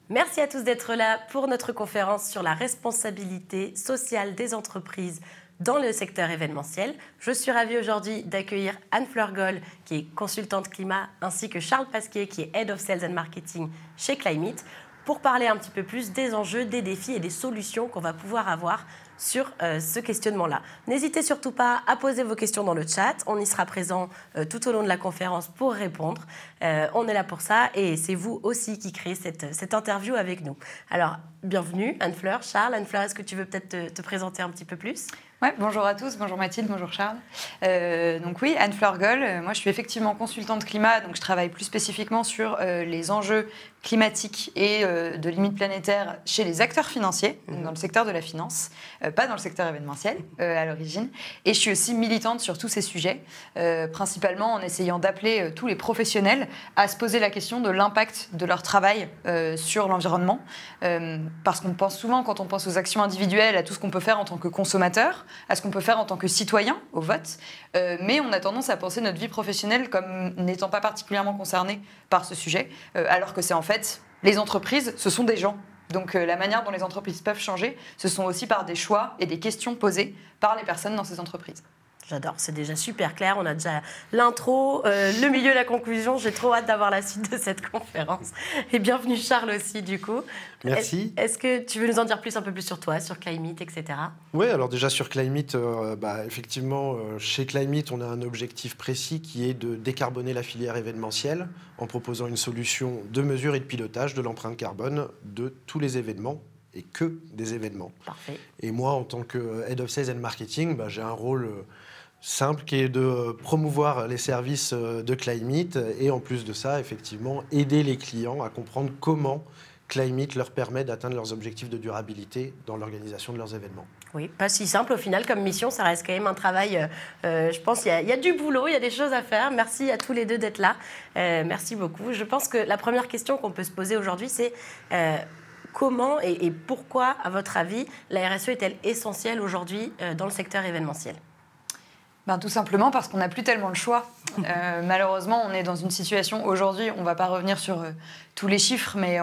Merci à tous d'être là pour notre conférence sur la responsabilité sociale des entreprises dans le secteur événementiel. Je suis ravie aujourd'hui d'accueillir Anne-Fleur Goll, qui est consultante climat, ainsi que Charles Pasquier, qui est Head of Sales and Marketing chez Climate, pour parler un petit peu plus des enjeux, des défis et des solutions qu'on va pouvoir avoir sur ce questionnement-là. N'hésitez surtout pas à poser vos questions dans le chat. On y sera présent tout au long de la conférence pour répondre. On est là pour ça et c'est vous aussi qui créez cette interview avec nous. Alors, bienvenue Anne-Fleur, Charles. Anne-Fleur, est-ce que tu veux peut-être te présenter un petit peu plus ? Ouais, bonjour à tous, bonjour Mathilde, bonjour Charles. Donc oui, Anne-Fleur Goll, moi je suis effectivement consultante climat, donc je travaille plus spécifiquement sur les enjeux climatiques et de limites planétaires chez les acteurs financiers, donc dans le secteur de la finance, pas dans le secteur événementiel à l'origine. Et je suis aussi militante sur tous ces sujets, principalement en essayant d'appeler tous les professionnels à se poser la question de l'impact de leur travail sur l'environnement. Parce qu'on pense souvent, quand on pense aux actions individuelles, à tout ce qu'on peut faire en tant que consommateur, à ce qu'on peut faire en tant que citoyen au vote, mais on a tendance à penser notre vie professionnelle comme n'étant pas particulièrement concernée par ce sujet, alors que c'est en fait, les entreprises, ce sont des gens. Donc la manière dont les entreprises peuvent changer, ce sont aussi par des choix et des questions posées par les personnes dans ces entreprises. J'adore, c'est déjà super clair. On a déjà l'intro, le milieu, la conclusion. J'ai trop hâte d'avoir la suite de cette conférence. Et bienvenue Charles aussi, du coup. Merci. Est-ce que tu veux nous en dire un peu plus sur toi, sur Climate, etc. Oui, alors déjà sur Climate, effectivement, chez Climate, on a un objectif précis qui est de décarboner la filière événementielle en proposant une solution de mesure et de pilotage de l'empreinte carbone de tous les événements et que des événements. Parfait. Et moi, en tant que Head of Sales and Marketing, j'ai un rôle simple qui est de promouvoir les services de Climate et en plus de ça, effectivement, aider les clients à comprendre comment Climate leur permet d'atteindre leurs objectifs de durabilité dans l'organisation de leurs événements. Oui, pas si simple au final comme mission, ça reste quand même un travail, je pense qu'il y a du boulot, il y a des choses à faire. Merci à tous les deux d'être là, merci beaucoup. Je pense que la première question qu'on peut se poser aujourd'hui, c'est comment et pourquoi, à votre avis, la RSE est-elle essentielle aujourd'hui dans le secteur événementiel ? Tout simplement parce qu'on n'a plus tellement le choix. Malheureusement, on est dans une situation aujourd'hui, on ne va pas revenir sur tous les chiffres, mais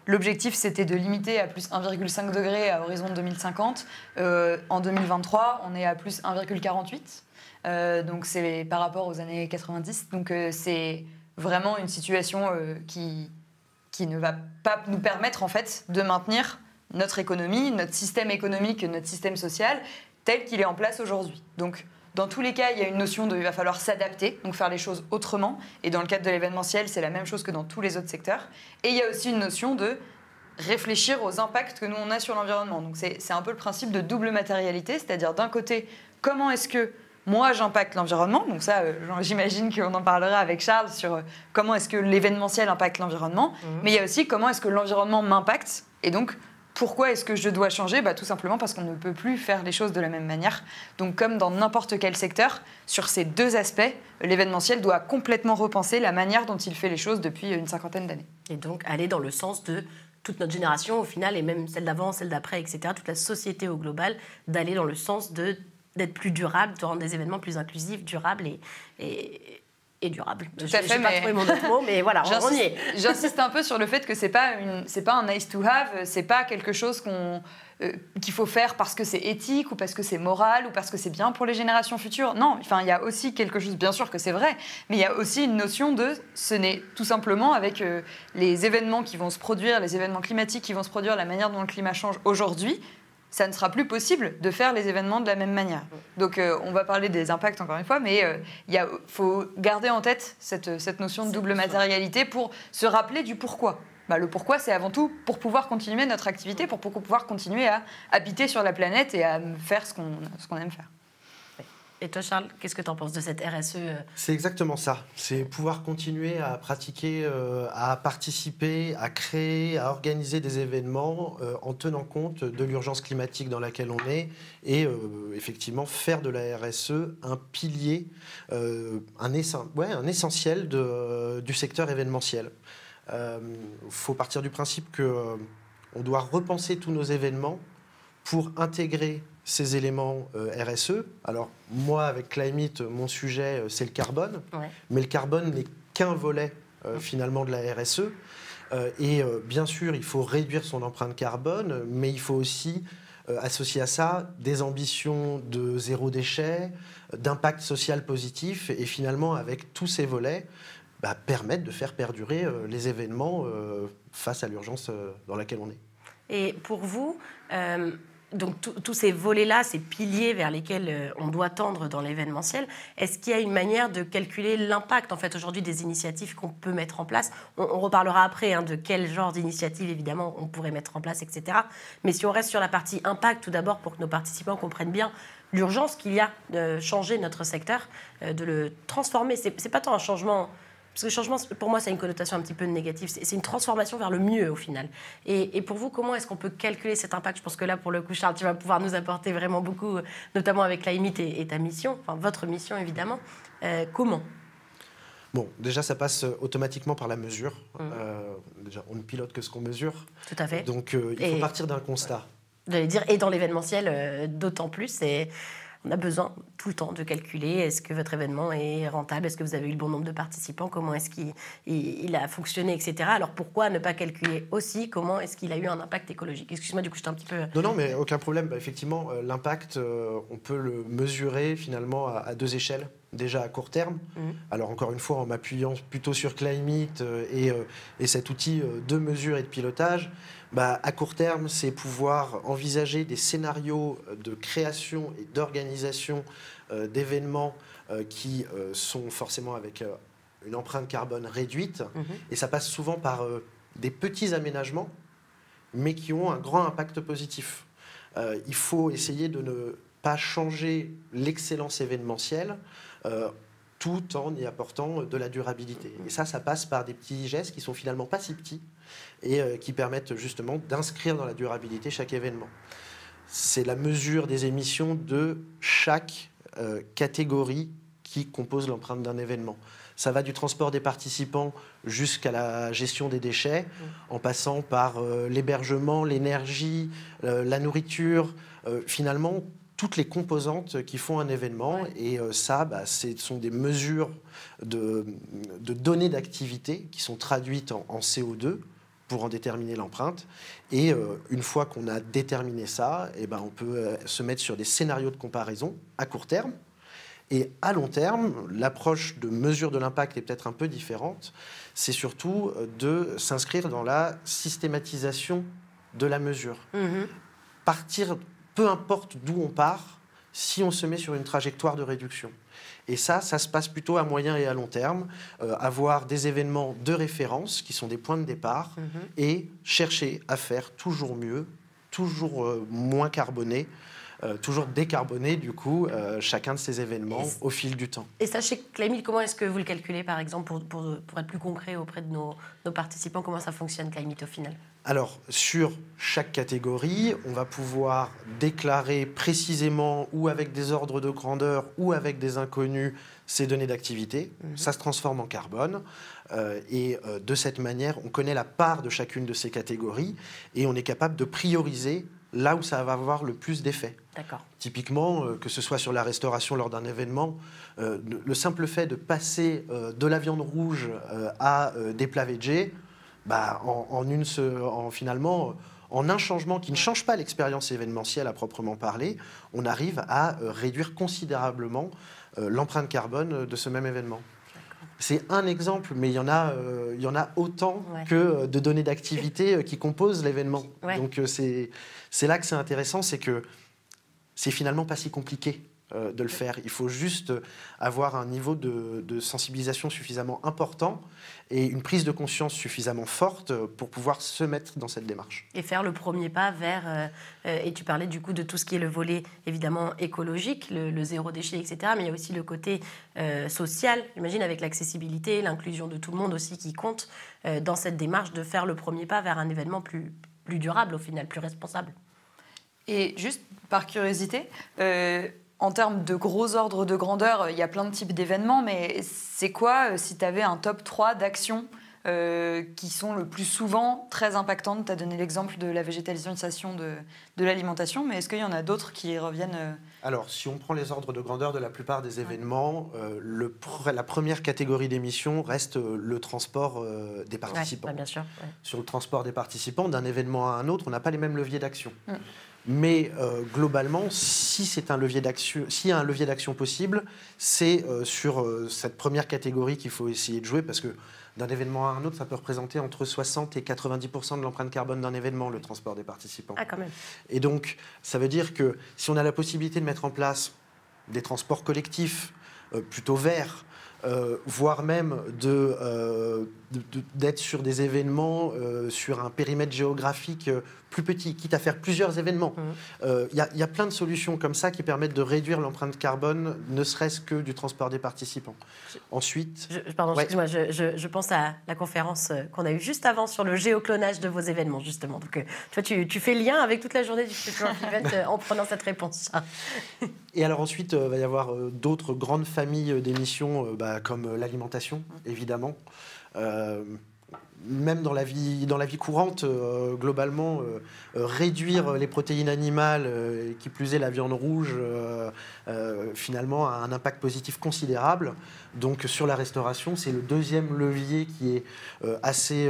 l'objectif c'était de limiter à plus 1,5 degré à horizon 2050. En 2023, on est à plus 1,48. Donc c'est par rapport aux années 90. Donc c'est vraiment une situation qui ne va pas nous permettre en fait de maintenir notre économie, notre système économique, notre système social tel qu'il est en place aujourd'hui. Donc dans tous les cas, il y a une notion de il va falloir s'adapter, donc faire les choses autrement. Et dans le cadre de l'événementiel, c'est la même chose que dans tous les autres secteurs. Et il y a aussi une notion de réfléchir aux impacts que nous, on a sur l'environnement. Donc c'est un peu le principe de double matérialité, c'est-à-dire d'un côté, comment est-ce que moi, j'impacte l'environnement. Donc ça, j'imagine qu'on en parlera avec Charles sur comment est-ce que l'événementiel impacte l'environnement. Mais il y a aussi comment est-ce que l'environnement m'impacte. Et donc, pourquoi est-ce que je dois changer ? Tout simplement parce qu'on ne peut plus faire les choses de la même manière. Donc comme dans n'importe quel secteur, sur ces deux aspects, l'événementiel doit complètement repenser la manière dont il fait les choses depuis une cinquantaine d'années. Et donc aller dans le sens de toute notre génération au final, et même celle d'avant, celle d'après, etc., toute la société au global, d'aller dans le sens d'être plus durable, de rendre des événements plus inclusifs, durables et durable. Tout à fait, je n'ai pas trouvé mon autre mot, mais voilà, on y est. J'insiste un peu sur le fait que c'est pas un nice to have, c'est pas quelque chose qu'il faut faire parce que c'est éthique ou parce que c'est moral ou parce que c'est bien pour les générations futures. Non, il y a aussi quelque chose, bien sûr que c'est vrai, mais il y a aussi une notion de ce n'est tout simplement avec les événements qui vont se produire, les événements climatiques qui vont se produire, la manière dont le climat change aujourd'hui, ça ne sera plus possible de faire les événements de la même manière. Donc on va parler des impacts encore une fois, mais il faut garder en tête cette notion de double matérialité pour se rappeler du pourquoi. Le pourquoi, c'est avant tout pour pouvoir continuer notre activité, pour pouvoir continuer à habiter sur la planète et à faire ce qu'on aime faire. Et toi, Charles, qu'est-ce que tu en penses de cette RSE ? C'est exactement ça. C'est pouvoir continuer à pratiquer, à participer, à créer, à organiser des événements en tenant compte de l'urgence climatique dans laquelle on est et effectivement faire de la RSE un pilier, un essentiel du secteur événementiel. Faut partir du principe qu'on doit repenser tous nos événements pour intégrer ces éléments RSE. Alors, moi, avec Climate, mon sujet, c'est le carbone. Ouais. Mais le carbone n'est qu'un volet, finalement, de la RSE. Bien sûr, il faut réduire son empreinte carbone, mais il faut aussi associer à ça des ambitions de zéro déchet, d'impact social positif, et finalement, avec tous ces volets, permettre de faire perdurer les événements face à l'urgence dans laquelle on est. Et pour vous, donc tous ces volets-là, ces piliers vers lesquels on doit tendre dans l'événementiel, est-ce qu'il y a une manière de calculer l'impact en fait aujourd'hui des initiatives qu'on peut mettre en place? On reparlera après de quel genre d'initiative évidemment on pourrait mettre en place, etc. Mais si on reste sur la partie impact tout d'abord pour que nos participants comprennent bien l'urgence qu'il y a de changer notre secteur, de le transformer. C'est pas tant un changement. Parce que le changement, pour moi, ça a une connotation un petit peu négative. C'est une transformation vers le mieux, au final. Et pour vous, comment est-ce qu'on peut calculer cet impact? Je pense que là, pour le coup, Charles, tu vas pouvoir nous apporter vraiment beaucoup, notamment avec Climate et ta mission, enfin votre mission, évidemment. Comment? Bon, déjà, ça passe automatiquement par la mesure. Déjà, on ne pilote que ce qu'on mesure. Tout à fait. Donc, il faut partir d'un constat. J'allais dire, et dans l'événementiel, d'autant plus. On a besoin tout le temps de calculer est-ce que votre événement est rentable, est-ce que vous avez eu le bon nombre de participants, comment est-ce qu'il a fonctionné, etc. Alors pourquoi ne pas calculer aussi comment est-ce qu'il a eu un impact écologique? Excuse-moi, du coup, j'étais un petit peu... Non, mais aucun problème. Effectivement, l'impact, on peut le mesurer finalement à deux échelles. Déjà à court terme. Alors encore une fois, en m'appuyant plutôt sur Climate et cet outil de mesure et de pilotage, à court terme, c'est pouvoir envisager des scénarios de création et d'organisation d'événements qui sont forcément avec une empreinte carbone réduite. Et ça passe souvent par des petits aménagements, mais qui ont un grand impact positif. Il faut essayer de ne pas changer l'excellence événementielle tout en y apportant de la durabilité. Et ça passe par des petits gestes qui sont finalement pas si petits et qui permettent justement d'inscrire dans la durabilité chaque événement. C'est la mesure des émissions de chaque catégorie qui compose l'empreinte d'un événement. Ça va du transport des participants jusqu'à la gestion des déchets, en passant par l'hébergement, l'énergie, la nourriture, toutes les composantes qui font un événement. Et ce sont des mesures de données d'activité qui sont traduites en CO2 pour en déterminer l'empreinte. Et une fois qu'on a déterminé ça, on peut se mettre sur des scénarios de comparaison à court terme. Et à long terme, l'approche de mesure de l'impact est peut-être un peu différente. C'est surtout de s'inscrire dans la systématisation de la mesure. Partir... Peu importe d'où on part, si on se met sur une trajectoire de réduction. Et ça se passe plutôt à moyen et à long terme. Avoir des événements de référence qui sont des points de départ et chercher à faire toujours mieux, toujours moins carboné, toujours décarboner du coup chacun de ces événements au fil du temps. Et ça, chez Climate, comment est-ce que vous le calculez, par exemple, pour être plus concret auprès de nos participants? Comment ça fonctionne, Climate, au final? Alors, sur chaque catégorie, on va pouvoir déclarer précisément ou avec des ordres de grandeur ou avec des inconnus ces données d'activité. Ça se transforme en carbone. De cette manière, on connaît la part de chacune de ces catégories et on est capable de prioriser là où ça va avoir le plus d'effet. D'accord. Typiquement, que ce soit sur la restauration lors d'un événement, le simple fait de passer de la viande rouge à des plats végés, finalement, en un changement qui ne change pas l'expérience événementielle à proprement parler, on arrive à réduire considérablement l'empreinte carbone de ce même événement. C'est un exemple, mais il y en a autant que de données d'activité qui composent l'événement. Donc c'est là que c'est intéressant, c'est que c'est finalement pas si compliqué de le faire. Il faut juste avoir un niveau de sensibilisation suffisamment important et une prise de conscience suffisamment forte pour pouvoir se mettre dans cette démarche. Et faire le premier pas vers... et tu parlais du coup de tout ce qui est le volet évidemment écologique, le zéro déchet, etc. Mais il y a aussi le côté social, j'imagine, avec l'accessibilité, l'inclusion de tout le monde aussi qui compte dans cette démarche de faire le premier pas vers un événement plus durable au final, plus responsable. Et juste par curiosité... En termes de gros ordres de grandeur, il y a plein de types d'événements, mais c'est quoi, si tu avais un top 3 d'actions qui sont le plus souvent très impactantes. Tu as donné l'exemple de la végétalisation de l'alimentation, mais est-ce qu'il y en a d'autres qui reviennent Alors, si on prend les ordres de grandeur de la plupart des événements, la première catégorie d'émissions reste le transport des participants. Ouais, bien sûr. Ouais. Sur le transport des participants, d'un événement à un autre, on n'a pas les mêmes leviers d'action. Mais globalement, s'il y a un levier d'action possible, c'est sur cette première catégorie qu'il faut essayer de jouer, parce que d'un événement à un autre, ça peut représenter entre 60 et 90% de l'empreinte carbone d'un événement, le transport des participants. Ah, quand même. Et donc, ça veut dire que si on a la possibilité de mettre en place des transports collectifs plutôt verts, voire même d'être sur des événements sur un périmètre géographique plus petit, quitte à faire plusieurs événements. Il y a plein de solutions comme ça qui permettent de réduire l'empreinte carbone, ne serait-ce que du transport des participants. Ensuite... Pardon, excuse-moi, je pense à la conférence qu'on a eue juste avant sur le géoclonage de vos événements, justement. Donc, toi, tu fais lien avec toute la journée du Future Event en prenant cette réponse. Et alors ensuite, il va y avoir d'autres grandes familles d'émissions, comme l'alimentation, évidemment. Même dans la vie courante, globalement, réduire les protéines animales, qui plus est la viande rouge, finalement a un impact positif considérable. Donc sur la restauration, c'est le deuxième levier qui est assez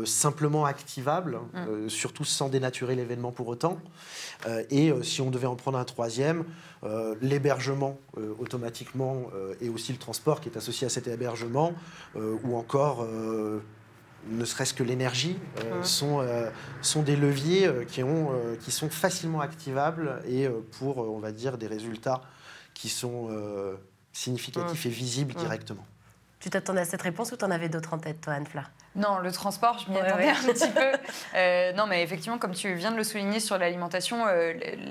simplement activable, surtout sans dénaturer l'événement pour autant. Et si on devait en prendre un troisième, l'hébergement automatiquement et aussi le transport qui est associé à cet hébergement, ou encore ne serait-ce que l'énergie, sont des leviers qui sont facilement activables et pour, on va dire, des résultats qui sont significatifs et visibles directement. Tu t'attendais à cette réponse ou tu en avais d'autres en tête, toi, Anne-Fleur ? Non, le transport, je m'y attendais un petit peu. Non, mais effectivement, comme tu viens de le souligner sur l'alimentation,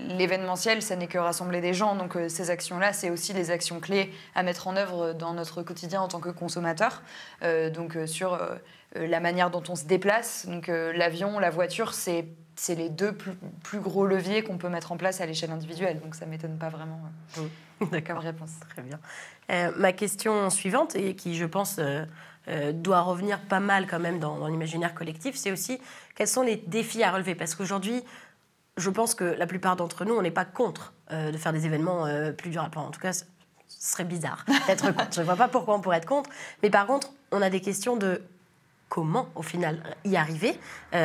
l'événementiel, ça n'est que rassembler des gens. Donc, ces actions-là, c'est aussi les actions clés à mettre en œuvre dans notre quotidien en tant que consommateur. Sur la manière dont on se déplace. Donc, l'avion, la voiture, c'est les deux plus gros leviers qu'on peut mettre en place à l'échelle individuelle. Donc, ça ne m'étonne pas vraiment comme réponse. Très bien. Ma question suivante, et qui, je pense, doit revenir pas mal quand même dans l'imaginaire collectif, c'est aussi quels sont les défis à relever. Parce qu'aujourd'hui, je pense que la plupart d'entre nous, on n'est pas contre de faire des événements plus durables. En tout cas, ce serait bizarre d'être contre. Je ne vois pas pourquoi on pourrait être contre. Mais par contre, on a des questions de comment, au final, y arriver.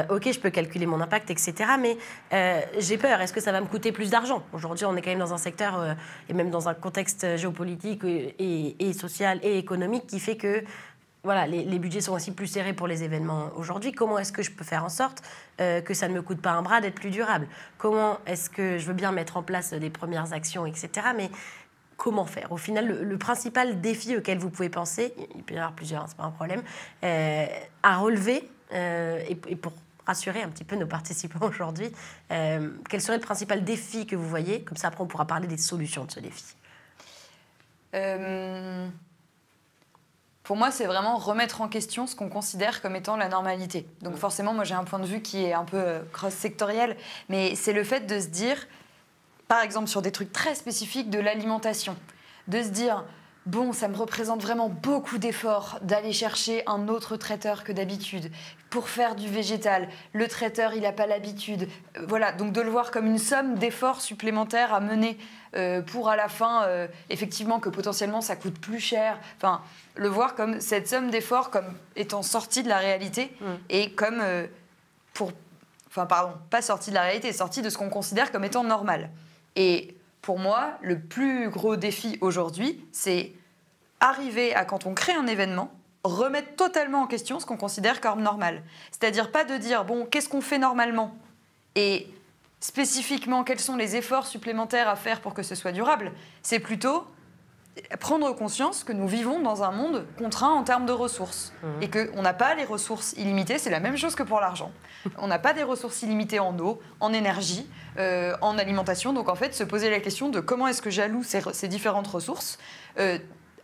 Ok, je peux calculer mon impact, etc. Mais j'ai peur. Est-ce que ça va me coûter plus d'argent ? Aujourd'hui, on est quand même dans un secteur et même dans un contexte géopolitique et social et économique qui fait que voilà, les budgets sont aussi plus serrés pour les événements aujourd'hui. Comment est-ce que je peux faire en sorte que ça ne me coûte pas un bras d'être plus durable ? Comment est-ce que je veux bien mettre en place des premières actions, etc. Mais comment faire ? Au final, le principal défi auquel vous pouvez penser, il peut y en avoir plusieurs, c'est pas un problème, à relever, et pour rassurer un petit peu nos participants aujourd'hui, quel serait le principal défi que vous voyez ? Comme ça, après, on pourra parler des solutions de ce défi. Pour moi, c'est vraiment remettre en question ce qu'on considère comme étant la normalité. Donc forcément, moi, j'ai un point de vue qui est un peu cross-sectoriel, mais c'est le fait de se dire, par exemple, sur des trucs très spécifiques de l'alimentation, de se dire, bon, ça me représente vraiment beaucoup d'efforts d'aller chercher un autre traiteur que d'habitude pour faire du végétal. Le traiteur, il n'a pas l'habitude. Voilà, donc de le voir comme une somme d'efforts supplémentaires à mener pour à la fin, effectivement, que potentiellement ça coûte plus cher. Enfin, le voir comme cette somme d'efforts comme étant sortie de la réalité et comme pas sortie de la réalité, sortie de ce qu'on considère comme étant normal. Et pour moi, le plus gros défi aujourd'hui, c'est arriver à, quand on crée un événement, remettre totalement en question ce qu'on considère comme normal. C'est-à-dire pas de dire, bon, qu'est-ce qu'on fait normalement ? Et spécifiquement, quels sont les efforts supplémentaires à faire pour que ce soit durable ? C'est plutôt prendre conscience que nous vivons dans un monde contraint en termes de ressources et qu'on n'a pas les ressources illimitées. C'est la même chose que pour l'argent. On n'a pas des ressources illimitées en eau, en énergie, en alimentation. Donc en fait, se poser la question de comment est-ce que j'alloue ces différentes ressources.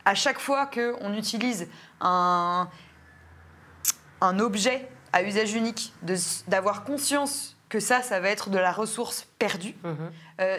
À chaque fois qu'on utilise un objet à usage unique, d'avoir conscience que ça va être de la ressource perdue.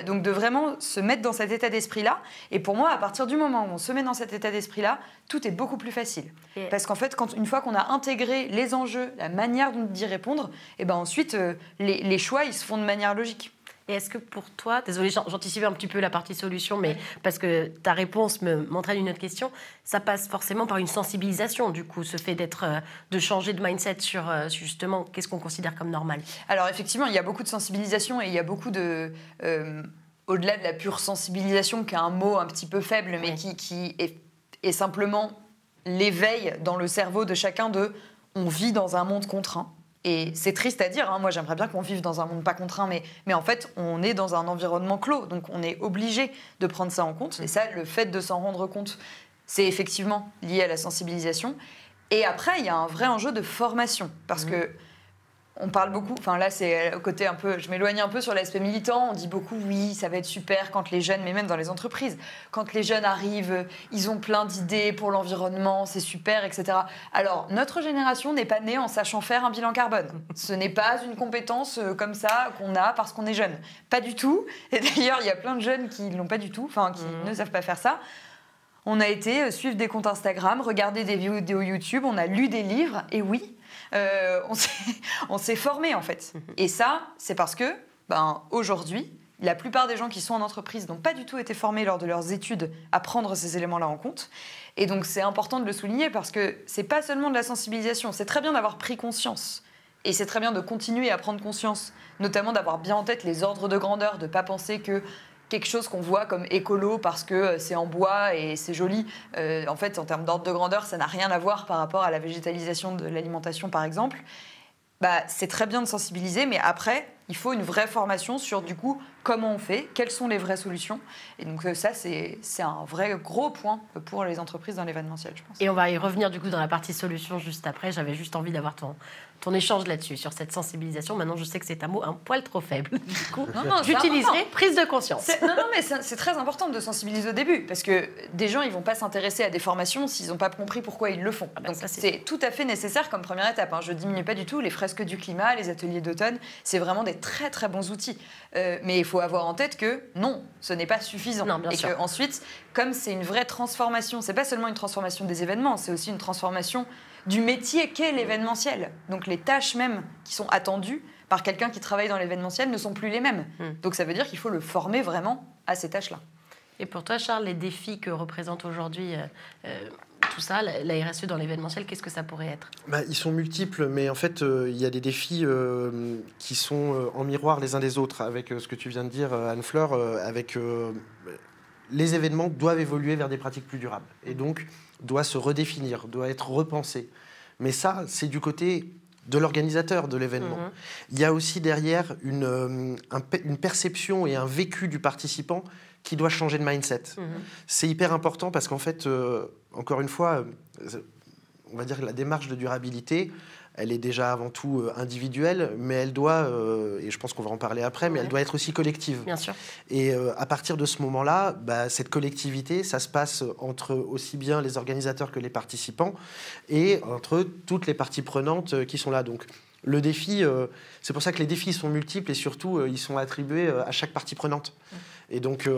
Donc de vraiment se mettre dans cet état d'esprit-là. Et pour moi, à partir du moment où on se met dans cet état d'esprit-là, tout est beaucoup plus facile. Parce qu'en fait, une fois qu'on a intégré les enjeux, la manière d'y répondre, et ben ensuite, les choix, ils se font de manière logique. Et est-ce que pour toi, désolée, j'anticipais un petit peu la partie solution, mais parce que ta réponse m'entraîne une autre question, ça passe forcément par une sensibilisation, du coup, ce fait de changer de mindset sur justement qu'est-ce qu'on considère comme normal. Alors effectivement, il y a beaucoup de sensibilisation et il y a beaucoup de... au-delà de la pure sensibilisation, qui est un mot un petit peu faible, mais qui est simplement l'éveil dans le cerveau de chacun de « on vit dans un monde contraint ». Et c'est triste à dire, hein. Moi j'aimerais bien qu'on vive dans un monde pas contraint, mais en fait on est dans un environnement clos, donc on est obligé de prendre ça en compte. Et ça, le fait de s'en rendre compte, c'est effectivement lié à la sensibilisation. Et après, il y a un vrai enjeu de formation, parce que on parle beaucoup, enfin là c'est au côté un peu, je m'éloigne un peu sur l'aspect militant, on dit beaucoup oui, ça va être super quand les jeunes, mais même dans les entreprises, quand les jeunes arrivent, ils ont plein d'idées pour l'environnement, c'est super, etc. Alors notre génération n'est pas née en sachant faire un bilan carbone. Ce n'est pas une compétence comme ça qu'on a parce qu'on est jeune. Pas du tout. Et d'ailleurs, il y a plein de jeunes qui ne l'ont pas du tout, enfin qui ne savent pas faire ça. On a été suivre des comptes Instagram, regarder des vidéos YouTube, on a lu des livres, et oui, on s'est formé en fait. Et ça, c'est parce que aujourd'hui, la plupart des gens qui sont en entreprise n'ont pas du tout été formés lors de leurs études à prendre ces éléments-là en compte. Et donc c'est important de le souligner parce que c'est pas seulement de la sensibilisation, c'est très bien d'avoir pris conscience. Et c'est très bien de continuer à prendre conscience, notamment d'avoir bien en tête les ordres de grandeur, de ne pas penser que quelque chose qu'on voit comme écolo parce que c'est en bois et c'est joli. En fait, en termes d'ordre de grandeur, ça n'a rien à voir par rapport à la végétalisation de l'alimentation, par exemple. C'est très bien de sensibiliser, mais après, il faut une vraie formation sur, du coup, comment on fait, quelles sont les vraies solutions. Et donc ça, c'est un vrai gros point pour les entreprises dans l'événementiel, je pense. Et on va y revenir, du coup, dans la partie solution juste après. J'avais juste envie d'avoir ton échange là-dessus, sur cette sensibilisation. Maintenant, je sais que c'est un mot un poil trop faible. Du coup, j'utiliserai prise de conscience. Non, mais c'est très important de sensibiliser au début, parce que des gens, ils ne vont pas s'intéresser à des formations s'ils n'ont pas compris pourquoi ils le font. Donc c'est tout à fait nécessaire comme première étape. Je ne diminue pas du tout les fresques du climat, les ateliers d'automne. C'est vraiment des très, très bons outils. Mais il faut avoir en tête que non, ce n'est pas suffisant. Non, bien sûr. Qu'ensuite, comme c'est une vraie transformation, ce n'est pas seulement une transformation des événements, c'est aussi une transformation du métier qu'est l'événementiel. Donc les tâches même qui sont attendues par quelqu'un qui travaille dans l'événementiel ne sont plus les mêmes. Donc ça veut dire qu'il faut le former vraiment à ces tâches-là. Et pour toi, Charles, les défis que représente aujourd'hui tout ça, la RSE dans l'événementiel, qu'est-ce que ça pourrait être ? Ils sont multiples, mais en fait, il y a des défis qui sont en miroir les uns des autres, avec ce que tu viens de dire, Anne-Fleur, avec les événements doivent évoluer vers des pratiques plus durables, et donc doivent se redéfinir, doivent être repensés. Mais ça, c'est du côté de l'organisateur de l'événement. Il y a aussi derrière une perception et un vécu du participant qui doit changer de mindset. C'est hyper important parce qu'en fait, encore une fois, on va dire que la démarche de durabilité, elle est déjà avant tout individuelle, mais elle doit, et je pense qu'on va en parler après, mais elle doit être aussi collective. Bien sûr. Et à partir de ce moment-là, cette collectivité, ça se passe entre aussi bien les organisateurs que les participants et entre toutes les parties prenantes qui sont là. Donc, le défi, c'est pour ça que les défis sont multiples et surtout, ils sont attribués à chaque partie prenante. Et donc,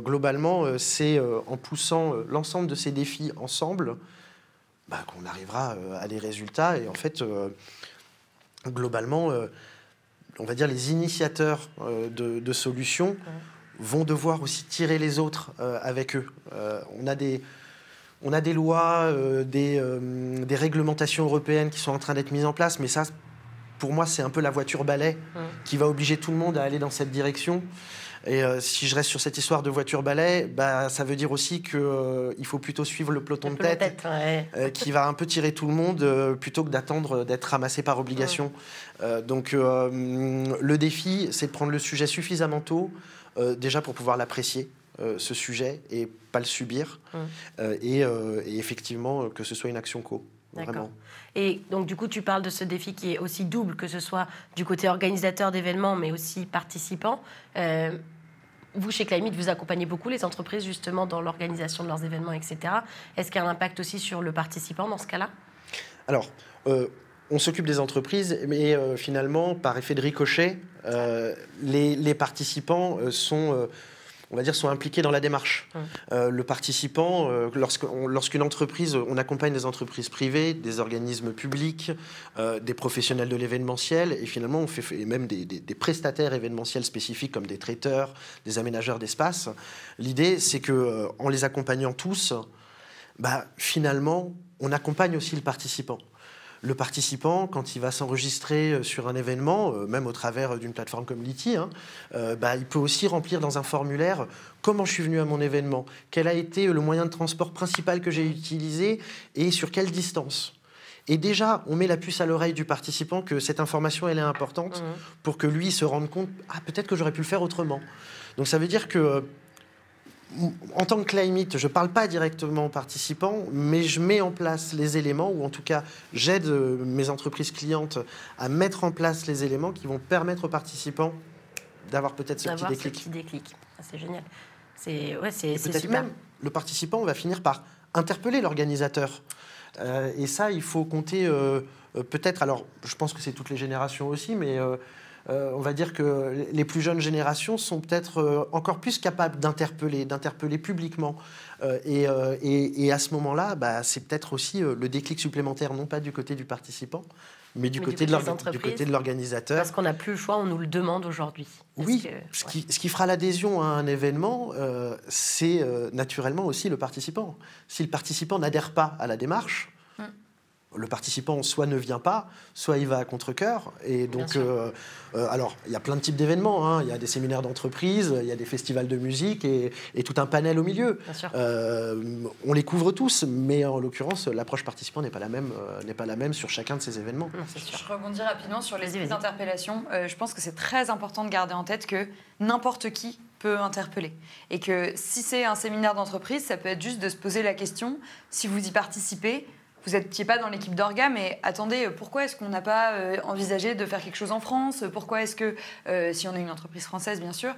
globalement, c'est en poussant l'ensemble de ces défis ensemble qu'on arrivera à des résultats. Et en fait, globalement, on va dire les initiateurs de solutions vont devoir aussi tirer les autres avec eux. On a des lois, des réglementations européennes qui sont en train d'être mises en place, mais ça, pour moi, c'est un peu la voiture balai qui va obliger tout le monde à aller dans cette direction. Et si je reste sur cette histoire de voiture balai, ça veut dire aussi qu'il faut plutôt suivre le peloton de tête qui va un peu tirer tout le monde plutôt que d'attendre d'être ramassé par obligation. Donc le défi, c'est de prendre le sujet suffisamment tôt, déjà pour pouvoir l'apprécier, ce sujet, et pas le subir. Et effectivement, que ce soit une action co. Vraiment. Et donc, du coup, tu parles de ce défi qui est aussi double, que ce soit du côté organisateur d'événements, mais aussi participant. Vous, chez Climate, vous accompagnez beaucoup les entreprises, justement, dans l'organisation de leurs événements, etc. Est-ce qu'il y a un impact aussi sur le participant dans ce cas-là ? Alors, on s'occupe des entreprises, mais finalement, par effet de ricochet, les participants on va dire, sont impliqués dans la démarche. Le participant, lorsqu'une entreprise, on accompagne des entreprises privées, des organismes publics, des professionnels de l'événementiel, et finalement, on fait même des prestataires événementiels spécifiques comme des traiteurs, des aménageurs d'espace. L'idée, c'est que en les accompagnant tous, finalement, on accompagne aussi le participant. Le participant, quand il va s'enregistrer sur un événement, même au travers d'une plateforme comme Liti, il peut aussi remplir dans un formulaire comment je suis venu à mon événement, quel a été le moyen de transport principal que j'ai utilisé et sur quelle distance. Et déjà, on met la puce à l'oreille du participant que cette information, elle est importante pour que lui se rende compte « Ah, peut-être que j'aurais pu le faire autrement ». Donc ça veut dire que en tant que Climate, je ne parle pas directement aux participants, mais je mets en place les éléments, ou en tout cas, j'aide mes entreprises clientes à mettre en place les éléments qui vont permettre aux participants d'avoir peut-être ce petit déclic. C'est génial. C'est peut-être super. Même, le participant va finir par interpeller l'organisateur. Et ça, il faut compter peut-être, alors je pense que c'est toutes les générations aussi, mais on va dire que les plus jeunes générations sont peut-être encore plus capables d'interpeller publiquement. Et à ce moment-là, c'est peut-être aussi le déclic supplémentaire, non pas du côté du participant, mais du côté de l'organisateur. Parce qu'on n'a plus le choix, on nous le demande aujourd'hui. Oui, ce qui fera l'adhésion à un événement, c'est naturellement aussi le participant. Si le participant n'adhère pas à la démarche, le participant soit ne vient pas, soit il va à contre-cœur. Et donc, alors, il y a plein de types d'événements. Hein. Il y a des séminaires d'entreprise, il y a des festivals de musique et tout un panel au milieu. On les couvre tous, mais en l'occurrence, l'approche participant n'est pas la même sur chacun de ces événements. Je rebondis rapidement sur les interpellations. Je pense que c'est très important de garder en tête que n'importe qui peut interpeller. Et que si c'est un séminaire d'entreprise, ça peut être juste de se poser la question, si vous y participez, vous n'étiez pas dans l'équipe d'orga, mais attendez, pourquoi est-ce qu'on n'a pas envisagé de faire quelque chose en France? Pourquoi est-ce que, si on est une entreprise française, bien sûr,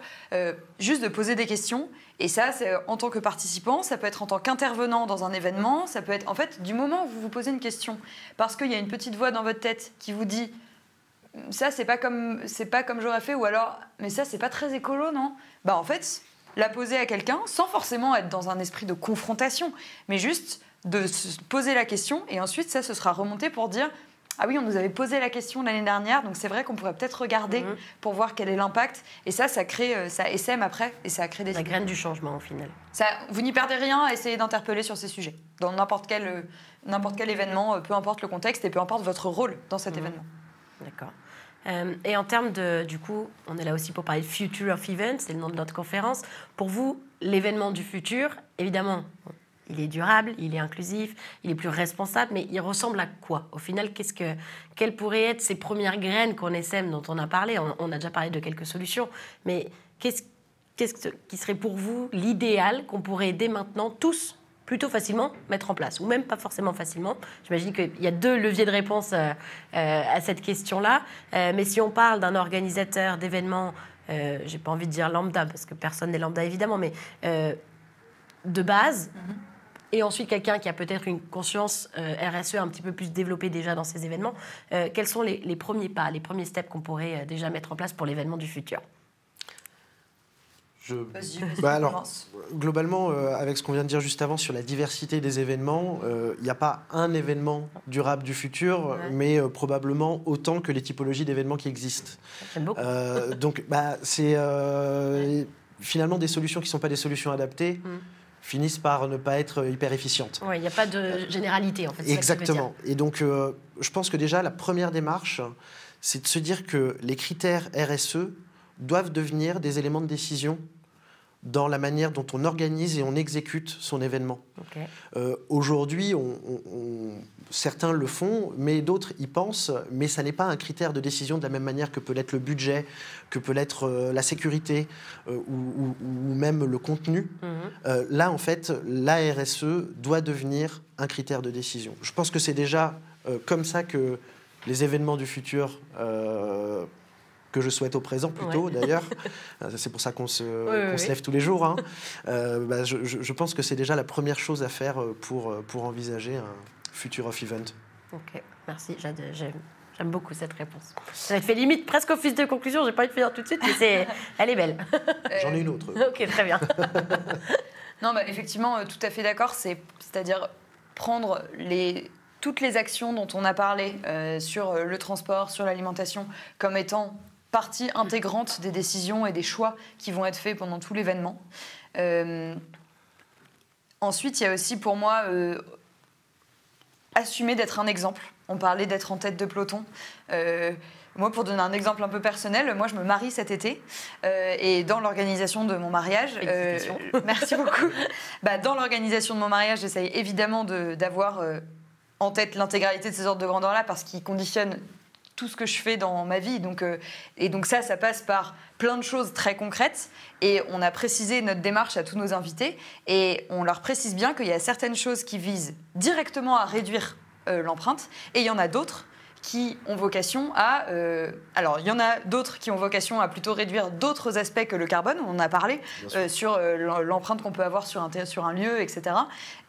juste de poser des questions. Et ça, c'est en tant que participant, ça peut être en tant qu'intervenant dans un événement, ça peut être, en fait, du moment où vous vous posez une question, parce qu'il y a une petite voix dans votre tête qui vous dit « ça, c'est pas comme j'aurais fait », ou alors « mais ça, c'est pas très écolo, non ?» En fait, la poser à quelqu'un, sans forcément être dans un esprit de confrontation, mais juste de se poser la question, et ensuite ça se sera remonté pour dire ah oui, on nous avait posé la question l'année dernière, donc c'est vrai qu'on pourrait peut-être regarder pour voir quel est l'impact, et ça crée, ça essaime après, et ça crée des la graine du changement au final. Vous n'y perdez rien à essayer d'interpeller sur ces sujets dans n'importe quel événement, peu importe le contexte et peu importe votre rôle dans cet événement. D'accord. Et en termes de, du coup, on est là aussi pour parler de Future of Events, c'est le nom de notre conférence. Pour vous, l'événement du futur, évidemment, il est durable, il est inclusif, il est plus responsable, mais il ressemble à quoi? Au final, quelles pourraient être ces premières graines qu'on essaime, dont on a parlé? On a déjà parlé de quelques solutions, mais qu'est-ce qui serait pour vous l'idéal qu'on pourrait dès maintenant tous plutôt facilement mettre en place, ou même pas forcément facilement? J'imagine qu'il y a deux leviers de réponse à cette question-là, mais si on parle d'un organisateur d'événements, j'ai pas envie de dire lambda, parce que personne n'est lambda évidemment, mais de base, et ensuite quelqu'un qui a peut-être une conscience RSE un petit peu plus développée déjà dans ces événements, quels sont les premiers pas, les premiers steps qu'on pourrait déjà mettre en place pour l'événement du futur? Alors, globalement, avec ce qu'on vient de dire juste avant sur la diversité des événements, il n'y a pas un événement durable du futur, mais probablement autant que les typologies d'événements qui existent. J'aime beaucoup. Donc, c'est finalement des solutions qui ne sont pas des solutions adaptées. Finissent par ne pas être hyper efficientes. Oui, il n'y a pas de généralité, en fait. Exactement. Et donc, je pense que déjà, la première démarche, c'est de se dire que les critères RSE doivent devenir des éléments de décision dans la manière dont on organise et on exécute son événement. Aujourd'hui, certains le font, mais d'autres y pensent, mais ça n'est pas un critère de décision de la même manière que peut l'être le budget, que peut l'être la sécurité ou même le contenu. Là, en fait, la RSE doit devenir un critère de décision. Je pense que c'est déjà comme ça que les événements du futur que je souhaite au présent plutôt, d'ailleurs. C'est pour ça qu'on se lève tous les jours. Hein. Je pense que c'est déjà la première chose à faire pour envisager un Future of Event. Ok, merci. J'aime beaucoup cette réponse. Ça te fait limite presque office de conclusion. J'ai pas envie de finir tout de suite, mais elle est belle. J'en ai une autre. Ok, très bien. Non, effectivement, tout à fait d'accord. C'est-à-dire prendre toutes les actions dont on a parlé sur le transport, sur l'alimentation, comme étant partie intégrante des décisions et des choix qui vont être faits pendant tout l'événement. Ensuite, il y a aussi pour moi assumer d'être un exemple. On parlait d'être en tête de peloton. Moi, pour donner un exemple un peu personnel, moi, je me marie cet été. Et dans l'organisation de mon mariage... merci beaucoup. Dans l'organisation de mon mariage, j'essaye évidemment d'avoir en tête l'intégralité de ces ordres de grandeur-là parce qu'ils conditionnent tout ce que je fais dans ma vie. Donc ça passe par plein de choses très concrètes. Et on a précisé notre démarche à tous nos invités. Et on leur précise bien qu'il y a certaines choses qui visent directement à réduire l'empreinte. Et il y en a d'autres qui ont vocation à... alors, il y en a d'autres qui ont vocation à plutôt réduire d'autres aspects que le carbone. On en a parlé sur l'empreinte qu'on peut avoir sur un lieu, etc.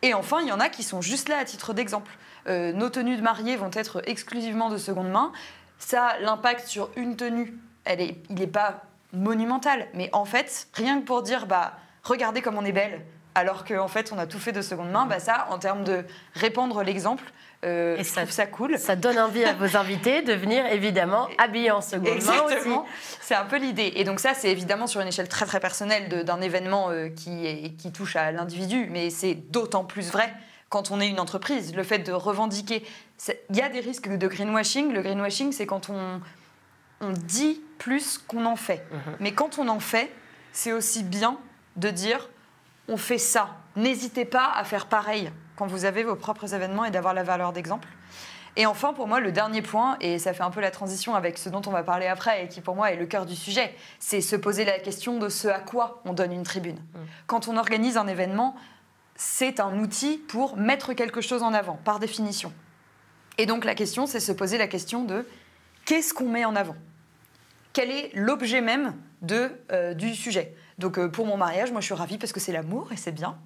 Et enfin, il y en a qui sont juste là à titre d'exemple. Nos tenues de mariée vont être exclusivement de seconde main. Ça, l'impact sur une tenue, il n'est pas monumental. Mais en fait, rien que pour dire, regardez comme on est belle, alors qu'en fait, on a tout fait de seconde main, ça, en termes de répandre l'exemple, je trouve ça cool. Ça donne envie à vos invités de venir, évidemment, habillés en seconde main aussi. C'est un peu l'idée. Et donc ça, c'est évidemment sur une échelle très, très personnelle d'un événement qui touche à l'individu. Mais c'est d'autant plus vrai quand on est une entreprise. Le fait de revendiquer... Il y a des risques de greenwashing. Le greenwashing, c'est quand on dit plus qu'on en fait. Mais quand on en fait, c'est aussi bien de dire on fait ça. N'hésitez pas à faire pareil quand vous avez vos propres événements et d'avoir la valeur d'exemple. Et enfin, pour moi, le dernier point, et ça fait un peu la transition avec ce dont on va parler après et qui pour moi est le cœur du sujet, c'est se poser la question de ce à quoi on donne une tribune. Quand on organise un événement, c'est un outil pour mettre quelque chose en avant, par définition. Et donc la question, c'est se poser la question de qu'est-ce qu'on met en avant ? Quel est l'objet même du sujet ? Donc pour mon mariage, moi je suis ravie parce que c'est l'amour et c'est bien.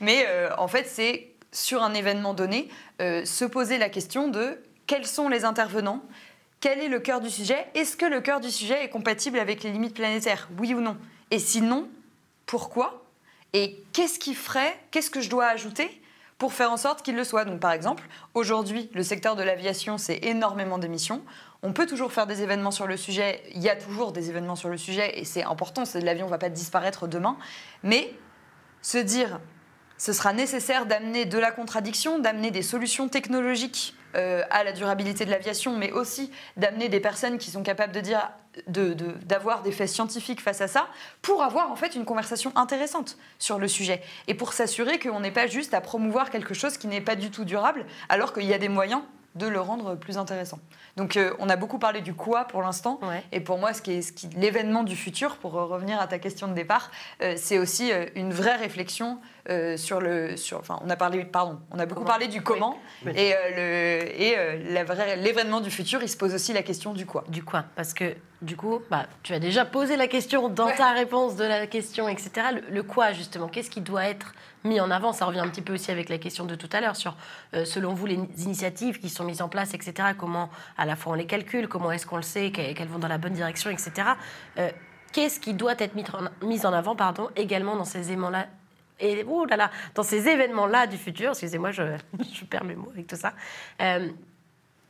Mais en fait, c'est sur un événement donné, se poser la question de quels sont les intervenants ? Quel est le cœur du sujet ? Est-ce que le cœur du sujet est compatible avec les limites planétaires ? Oui ou non ? Et sinon, pourquoi ? Et qu'est-ce que je dois ajouter pour faire en sorte qu'il le soit ? Donc par exemple, aujourd'hui, le secteur de l'aviation, c'est énormément d'émissions. On peut toujours faire des événements sur le sujet. Il y a toujours des événements sur le sujet et c'est important. L'avion ne va pas disparaître demain. Mais se dire, ce sera nécessaire d'amener de la contradiction, d'amener des solutions technologiques à la durabilité de l'aviation, mais aussi d'amener des personnes qui sont capables de dire, d'avoir des faits scientifiques face à ça, pour avoir en fait une conversation intéressante sur le sujet. Et pour s'assurer qu'on n'est pas juste à promouvoir quelque chose qui n'est pas du tout durable, alors qu'il y a des moyens de le rendre plus intéressant. Donc on a beaucoup parlé du quoi pour l'instant, et pour moi l'événement du futur, pour revenir à ta question de départ, c'est aussi une vraie réflexion on a beaucoup parlé du comment, et l'événement du futur, il se pose aussi la question du quoi. Du quoi, parce que du coup, tu as déjà posé la question dans ta réponse de la question, etc. Le quoi, justement, qu'est-ce qui doit être mis en avant ? Ça revient un petit peu aussi avec la question de tout à l'heure sur, selon vous, les initiatives qui sont mises en place, etc. Comment, à la fois, on les calcule, comment est-ce qu'on le sait, qu'elles vont dans la bonne direction, etc. Qu'est-ce qui doit être mis en avant, également dans ces éléments-là et dans ces événements-là du futur, excusez-moi, je perds mes mots avec tout ça.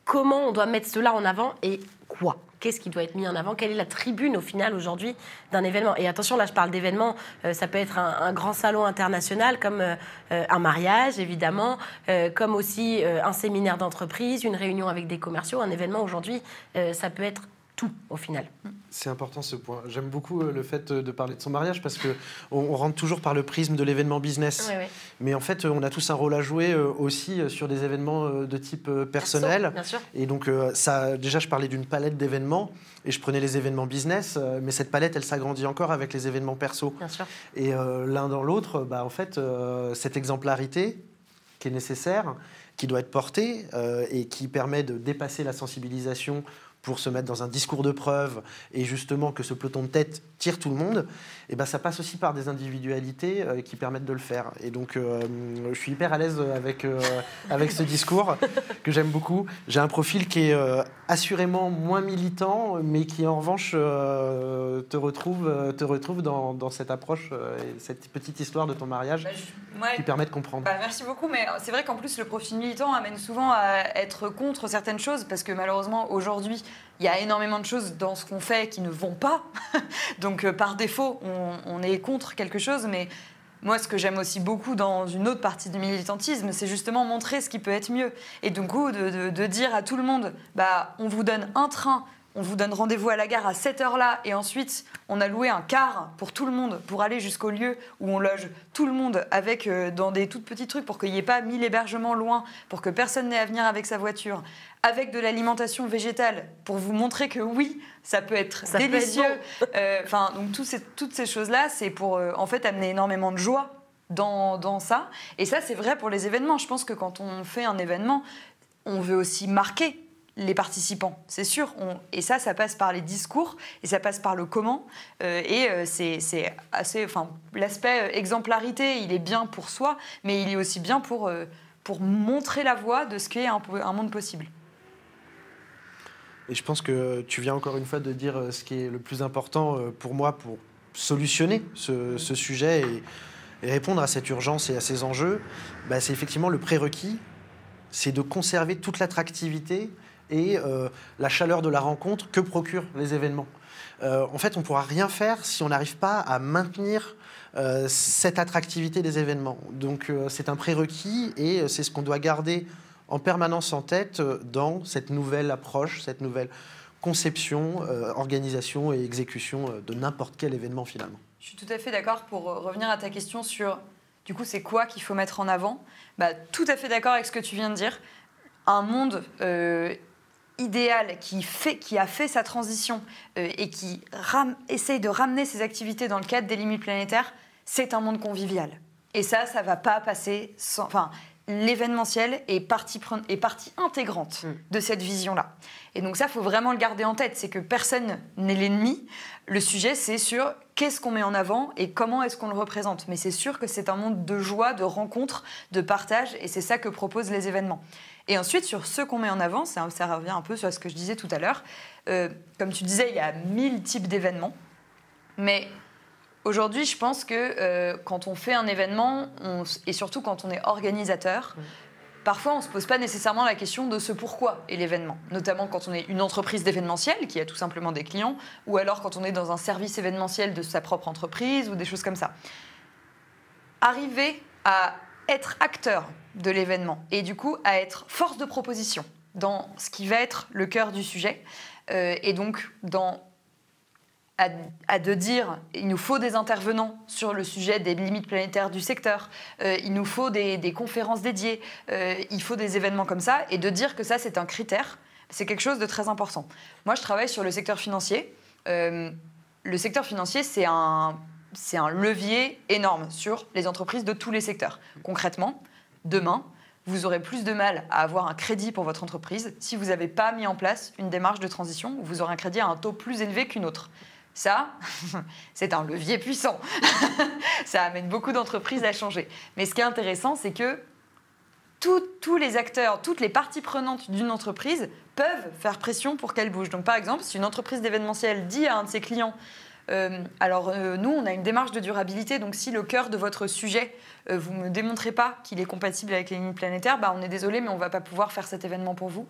Comment on doit mettre cela en avant et quoi ? Qu'est-ce qui doit être mis en avant ? Quelle est la tribune au final aujourd'hui d'un événement ? Et attention, là je parle d'événements, ça peut être un grand salon international comme un mariage évidemment, comme aussi un séminaire d'entreprise, une réunion avec des commerciaux. Un événement aujourd'hui, ça peut être tout au final. C'est important ce point. J'aime beaucoup le fait de parler de son mariage parce qu'on rentre toujours par le prisme de l'événement business. Oui. Mais en fait, on a tous un rôle à jouer aussi sur des événements de type personnel. Bien sûr. Et donc, déjà, je parlais d'une palette d'événements et je prenais les événements business, mais cette palette, elle s'agrandit encore avec les événements perso. Bien sûr. Et l'un dans l'autre, en fait, cette exemplarité qui est nécessaire, qui doit être portée et qui permet de dépasser la sensibilisation pour se mettre dans un discours de preuve et justement que ce peloton de tête tire tout le monde, et ben ça passe aussi par des individualités qui permettent de le faire. Et donc je suis hyper à l'aise avec ce discours que j'aime beaucoup. J'ai un profil qui est assurément moins militant, mais qui en revanche te retrouve dans cette approche et cette petite histoire de ton mariage qui permet de comprendre. Merci beaucoup, mais c'est vrai qu'en plus le profil militant amène souvent à être contre certaines choses parce que malheureusement aujourd'hui il y a énormément de choses dans ce qu'on fait qui ne vont pas. Donc par défaut on est contre quelque chose, mais moi, ce que j'aime aussi beaucoup dans une autre partie du militantisme, c'est justement montrer ce qui peut être mieux. Et du coup, de dire à tout le monde, on vous donne un train, on vous donne rendez-vous à la gare à cette heure-là, et ensuite, on a loué un car pour tout le monde, pour aller jusqu'au lieu où on loge tout le monde avec, dans des tout petits trucs, pour qu'il n'y ait pas 1000 hébergements loin, pour que personne n'ait à venir avec sa voiture, avec de l'alimentation végétale, pour vous montrer que oui, ça peut être délicieux. Donc toutes ces choses-là, c'est pour en fait amener énormément de joie dans ça. Et ça, c'est vrai pour les événements. Je pense que quand on fait un événement, on veut aussi marquer les participants, c'est sûr. Et ça passe par les discours et ça passe par le comment. C'est assez. L'aspect exemplarité, il est bien pour soi, mais il est aussi bien pour montrer la voie de ce qu'est un monde possible. Et je pense que tu viens encore une fois de dire ce qui est le plus important pour moi pour solutionner ce sujet et répondre à cette urgence et à ces enjeux. C'est effectivement le prérequis, c'est de conserver toute l'attractivité et la chaleur de la rencontre que procurent les événements. En fait, on ne pourra rien faire si on n'arrive pas à maintenir cette attractivité des événements. Donc c'est un prérequis et c'est ce qu'on doit garder en permanence en tête dans cette nouvelle approche, cette nouvelle conception, organisation et exécution de n'importe quel événement finalement. Je suis tout à fait d'accord pour revenir à ta question sur, du coup, c'est quoi qu'il faut mettre en avant. Tout à fait d'accord avec ce que tu viens de dire. Un monde idéal qui a fait sa transition et qui essaye de ramener ses activités dans le cadre des limites planétaires, c'est un monde convivial. Et ça ne va pas passer sans... L'événementiel est partie intégrante de cette vision-là. Et donc ça, il faut vraiment le garder en tête. C'est que personne n'est l'ennemi. Le sujet, c'est sur qu'est-ce qu'on met en avant et comment est-ce qu'on le représente. Mais c'est sûr que c'est un monde de joie, de rencontres, de partage. Et c'est ça que proposent les événements. Et ensuite, sur ce qu'on met en avant, ça revient un peu sur ce que je disais tout à l'heure. Comme tu disais, il y a 1000 types d'événements. Mais... aujourd'hui, je pense que quand on fait un événement, et surtout quand on est organisateur, parfois on ne se pose pas nécessairement la question de ce pourquoi est l'événement. Notamment quand on est une entreprise d'événementiel, qui a tout simplement des clients, ou alors quand on est dans un service événementiel de sa propre entreprise, ou des choses comme ça. Arriver à être acteur de l'événement, et du coup à être force de proposition dans ce qui va être le cœur du sujet, et donc à de dire il nous faut des intervenants sur le sujet des limites planétaires du secteur, il nous faut des conférences dédiées, il faut des événements comme ça, et de dire que ça c'est un critère, c'est quelque chose de très important. Moi je travaille sur le secteur financier. Le secteur financier c'est un levier énorme sur les entreprises de tous les secteurs. Concrètement, demain, vous aurez plus de mal à avoir un crédit pour votre entreprise si vous n'avez pas mis en place une démarche de transition où vous aurez un crédit à un taux plus élevé qu'une autre. Ça, c'est un levier puissant. Ça amène beaucoup d'entreprises à changer. Mais ce qui est intéressant, c'est que tous les acteurs, toutes les parties prenantes d'une entreprise peuvent faire pression pour qu'elle bouge. Donc, par exemple, si une entreprise d'événementiel dit à un de ses clients nous, on a une démarche de durabilité, donc si le cœur de votre sujet, vous ne me démontrez pas qu'il est compatible avec les limites planétaires, on est désolé, mais on ne va pas pouvoir faire cet événement pour vous.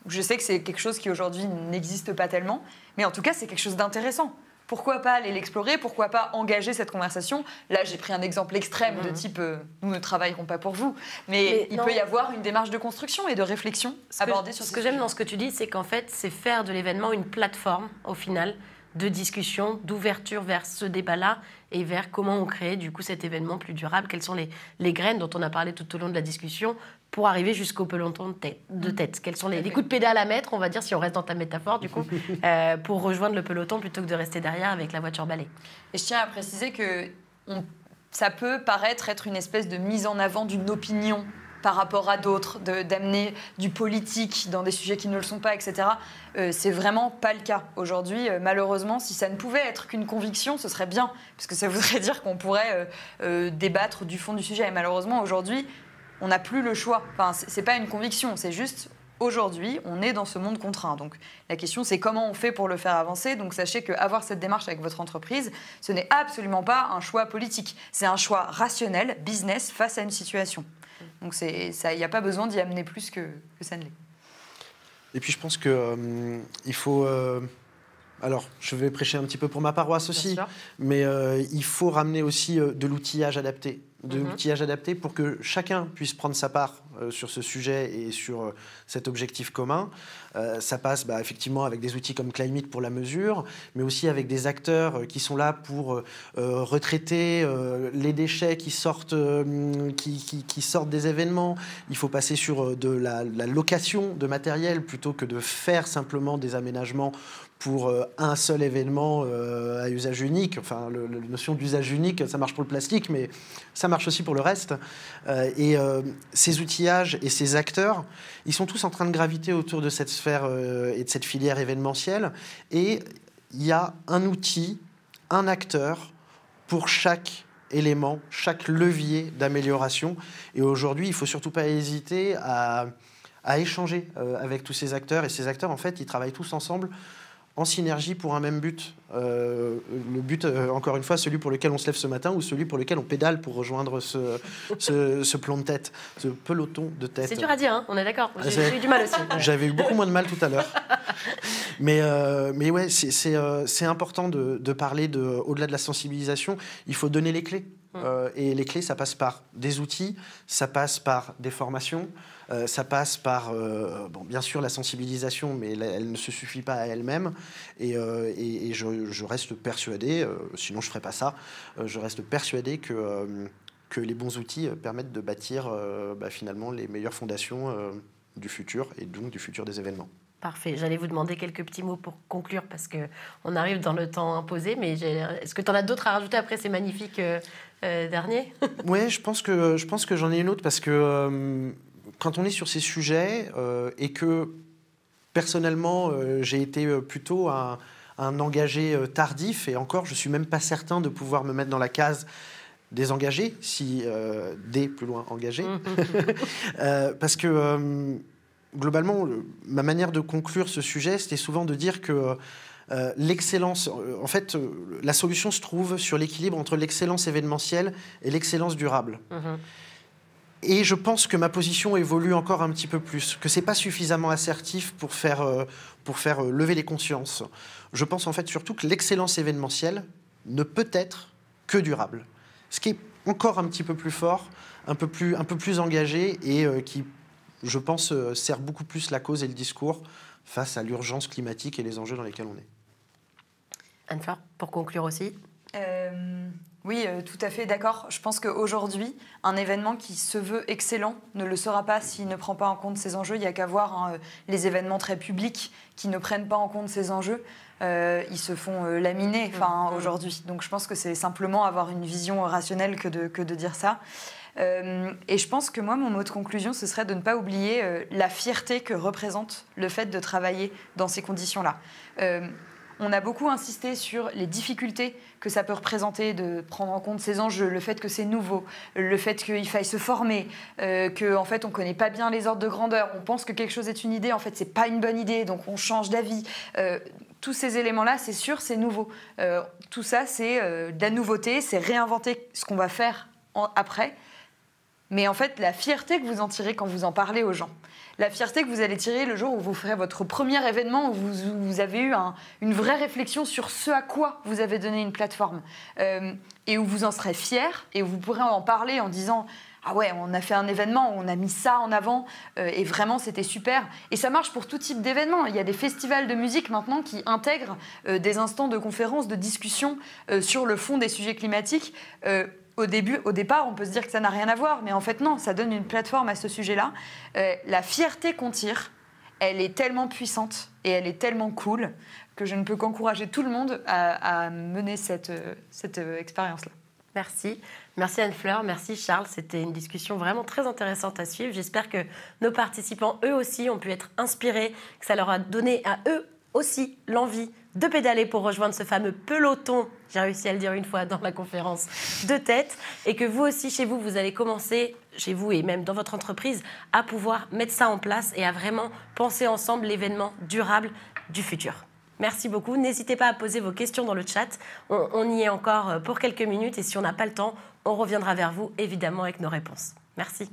Je sais que c'est quelque chose qui aujourd'hui n'existe pas tellement, mais en tout cas, c'est quelque chose d'intéressant. Pourquoi pas aller l'explorer? Pourquoi pas engager cette conversation? Là, j'ai pris un exemple extrême de type nous ne travaillerons pas pour vous. Mais il peut y avoir une démarche de construction et de réflexion abordée sur ce que j'aime dans ce que tu dis, c'est qu'en fait, c'est faire de l'événement une plateforme, au final, de discussion, d'ouverture vers ce débat-là et vers comment on crée du coup cet événement plus durable. Quelles sont les graines dont on a parlé tout au long de la discussion pour arriver jusqu'au peloton de tête. Quels sont les coups de pédale à mettre, on va dire, si on reste dans ta métaphore, du coup, pour rejoindre le peloton plutôt que de rester derrière avec la voiture balai. Et je tiens à préciser que ça peut paraître être une espèce de mise en avant d'une opinion par rapport à d'autres, d'amener du politique dans des sujets qui ne le sont pas, etc. C'est vraiment pas le cas aujourd'hui. Malheureusement, si ça ne pouvait être qu'une conviction, ce serait bien, parce que ça voudrait dire qu'on pourrait débattre du fond du sujet. Et malheureusement, aujourd'hui, on n'a plus le choix. Enfin, c'est pas une conviction, c'est juste aujourd'hui, on est dans ce monde contraint. Donc la question, c'est comment on fait pour le faire avancer. Donc sachez qu'avoir cette démarche avec votre entreprise, ce n'est absolument pas un choix politique. C'est un choix rationnel, business, face à une situation. Donc il n'y a pas besoin d'y amener plus que ça ne l'est. Et puis je pense qu'il faut... alors, je vais prêcher un petit peu pour ma paroisse aussi, mais il faut ramener aussi de l'outillage adapté. L'outillage adapté pour que chacun puisse prendre sa part sur ce sujet et sur cet objectif commun. Ça passe effectivement avec des outils comme Climate pour la mesure, mais aussi avec des acteurs qui sont là pour retraiter les déchets qui sortent des événements. Il faut passer sur de la location de matériel plutôt que de faire simplement des aménagements pour un seul événement à usage unique. Enfin, la notion d'usage unique, ça marche pour le plastique, mais ça marche aussi pour le reste. Et ces outillages et ces acteurs, ils sont tous en train de graviter autour de cette sphère et de cette filière événementielle. Et il y a un outil, un acteur pour chaque élément, chaque levier d'amélioration. Et aujourd'hui, il ne faut surtout pas hésiter à échanger avec tous ces acteurs. Et ces acteurs, en fait, ils travaillent tous ensemble en synergie pour un même but. Le but, encore une fois, celui pour lequel on se lève ce matin ou celui pour lequel on pédale pour rejoindre ce plan de tête, ce peloton de tête. C'est dur à dire, hein, on est d'accord. J'ai eu du mal aussi. J'avais eu beaucoup moins de mal tout à l'heure. Mais ouais, c'est important de parler au-delà de la sensibilisation, il faut donner les clés. Et les clés, ça passe par des outils, ça passe par des formations, ça passe par, bien sûr, la sensibilisation, mais elle ne se suffit pas à elle-même. Et je reste persuadé, sinon je ne ferais pas ça, je reste persuadé que les bons outils permettent de bâtir finalement les meilleures fondations du futur, et donc du futur des événements. Parfait. J'allais vous demander quelques petits mots pour conclure parce qu'on arrive dans le temps imposé. Mais est-ce que tu en as d'autres à rajouter après ces magnifiques derniers? Oui, je pense que j'en ai une autre parce que quand on est sur ces sujets et que personnellement j'ai été plutôt un engagé tardif, et encore je ne suis même pas certain de pouvoir me mettre dans la case des engagés, si des plus loin engagés, parce que globalement, ma manière de conclure ce sujet, c'était souvent de dire que l'excellence, en fait, la solution se trouve sur l'équilibre entre l'excellence événementielle et l'excellence durable. Et je pense que ma position évolue encore un petit peu plus, que c'est pas suffisamment assertif pour faire lever les consciences. Je pense en fait surtout que l'excellence événementielle ne peut être que durable. Ce qui est encore un petit peu plus fort, un peu plus engagé et qui, je pense, sert beaucoup plus la cause et le discours face à l'urgence climatique et les enjeux dans lesquels on est. Anne-Fleur, pour conclure aussi. Oui, tout à fait d'accord. Je pense qu'aujourd'hui, un événement qui se veut excellent ne le sera pas s'il ne prend pas en compte ces enjeux. Il n'y a qu'à voir les événements très publics qui ne prennent pas en compte ces enjeux. Ils se font laminer aujourd'hui. Donc je pense que c'est simplement avoir une vision rationnelle que de dire ça. Et je pense que moi, mon mot de conclusion, ce serait de ne pas oublier la fierté que représente le fait de travailler dans ces conditions-là. On a beaucoup insisté sur les difficultés que ça peut représenter de prendre en compte ces enjeux, le fait que c'est nouveau, le fait qu'il faille se former, qu'en fait on ne connaît pas bien les ordres de grandeur, on pense que quelque chose est une idée, en fait c'est pas une bonne idée, donc on change d'avis. Tous ces éléments-là, c'est sûr, c'est nouveau. Tout ça, c'est de la nouveauté, c'est réinventer ce qu'on va faire après. Mais en fait, la fierté que vous en tirez quand vous en parlez aux gens, la fierté que vous allez tirer le jour où vous ferez votre premier événement, où vous avez eu une vraie réflexion sur ce à quoi vous avez donné une plateforme, et où vous en serez fier, et où vous pourrez en parler en disant « Ah ouais, on a fait un événement, on a mis ça en avant, et vraiment c'était super ». Et ça marche pour tout type d'événement. Il y a des festivals de musique maintenant qui intègrent des instants de conférences, de discussions sur le fond des sujets climatiques. Au départ, on peut se dire que ça n'a rien à voir, mais en fait non, ça donne une plateforme à ce sujet-là. La fierté qu'on tire, elle est tellement puissante et elle est tellement cool que je ne peux qu'encourager tout le monde à mener cette expérience-là. Merci. Merci Anne-Fleur, merci Charles. C'était une discussion vraiment très intéressante à suivre. J'espère que nos participants, eux aussi, ont pu être inspirés, que ça leur a donné à eux aussi l'envie de pédaler pour rejoindre ce fameux peloton, j'ai réussi à le dire une fois dans la conférence, de tête, et que vous aussi, chez vous, vous allez commencer, chez vous et même dans votre entreprise, à pouvoir mettre ça en place et à vraiment penser ensemble l'événement durable du futur. Merci beaucoup. N'hésitez pas à poser vos questions dans le chat. On y est encore pour quelques minutes et si on n'a pas le temps, on reviendra vers vous, évidemment, avec nos réponses. Merci.